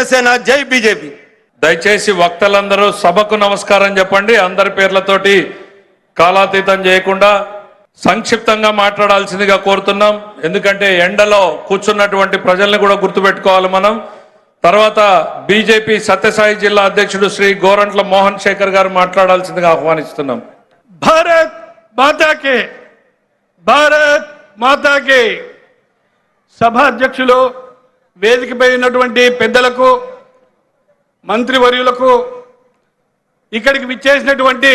జనసేన, జై బీజేపీ. దయచేసి వక్తలందరూ సభకు నమస్కారం చెప్పండి. అందరి పేర్లతోటి కాలాతీతం చేయకుండా సంక్షిప్తంగా మాట్లాడాల్సిందిగా కోరుతున్నాం. ఎందుకంటే ఎండలో కూర్చున్నటువంటి ప్రజల్ని కూడా గుర్తుపెట్టుకోవాలి మనం. తర్వాత బీజేపీ సత్యసాయి జిల్లా అధ్యక్షుడు శ్రీ గోరంట్ల మోహన్ శేఖర్ గారు మాట్లాడాల్సిందిగా ఆహ్వానిస్తున్నాం. భారత్ మాతాకే, భారత్ మాతాకే. సభ అధ్యక్షులు, వేదికపై ఉన్నటువంటి పెద్దలకు, మంత్రివర్యులకు, ఇక్కడికి విచ్చేసినటువంటి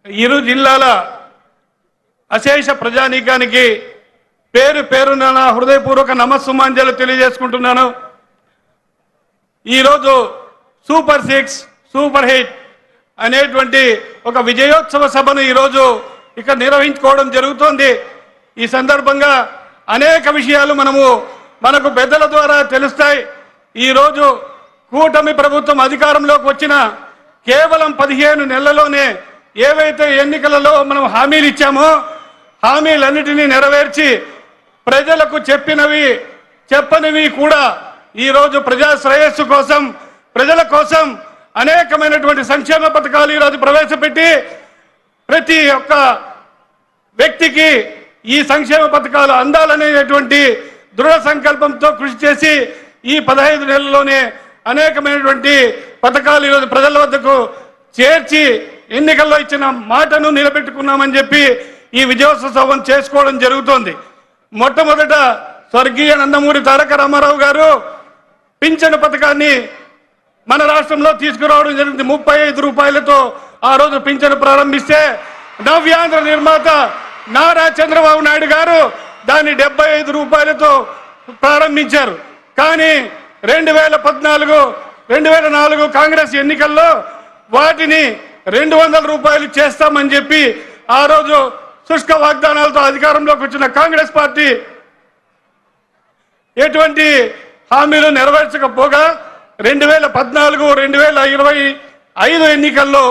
ఇరు జిల్లాల అశేష ప్రజానీకానికి పేరు పేరున నా హృదయపూర్వక నమస్సుమాంజలు తెలియజేసుకుంటున్నాను. ఈరోజు సూపర్ 6 సూపర్ హిట్ అనేటువంటి ఒక విజయోత్సవ సభను ఈరోజు ఇక్కడ నిర్వహించుకోవడం జరుగుతోంది. ఈ సందర్భంగా అనేక విషయాలు మనకు పెద్దల ద్వారా తెలుస్తాయి. ఈరోజు కూటమి ప్రభుత్వం అధికారంలోకి వచ్చిన కేవలం 15 నెలల్లోనే ఏవైతే ఎన్నికలలో మనం హామీలు ఇచ్చామో హామీలన్నిటినీ నెరవేర్చి ప్రజలకు చెప్పనివి కూడా ఈరోజు ప్రజా శ్రేయస్సు కోసం, ప్రజల కోసం అనేకమైనటువంటి సంక్షేమ పథకాలు ఈరోజు ప్రవేశపెట్టి ప్రతి ఒక్క వ్యక్తికి ఈ సంక్షేమ పథకాలు అందాలనేటువంటి దృఢ సంకల్పంతో కృషి చేసి ఈ 15 నెలల్లోనే అనేకమైనటువంటి పథకాలు ఈరోజు ప్రజల వద్దకు చేర్చి ఎన్నికల్లో ఇచ్చిన మాటను నిలబెట్టుకున్నామని చెప్పి ఈ విజయోత్సవం చేసుకోవడం జరుగుతోంది. మొట్టమొదట స్వర్గీయ నందమూరి తారక రామారావు గారు పింఛను పథకాన్ని మన రాష్ట్రంలో తీసుకురావడం జరిగింది. 35 రూపాయలతో ఆ రోజు పింఛను ప్రారంభిస్తే నవ్యాంధ్ర నిర్మాత నారా చంద్రబాబు నాయుడు గారు దాన్ని 75 రూపాయలతో ప్రారంభించారు. కానీ 2014 కాంగ్రెస్ ఎన్నికల్లో వాటిని 200 రూపాయలు చేస్తామని చెప్పి ఆ రోజు శుష్క వాగ్దానాలతో అధికారంలోకి వచ్చిన కాంగ్రెస్ పార్టీ ఎటువంటి హామీలు నెరవేర్చకపోగా 2014, 2025 ఎన్నికల్లో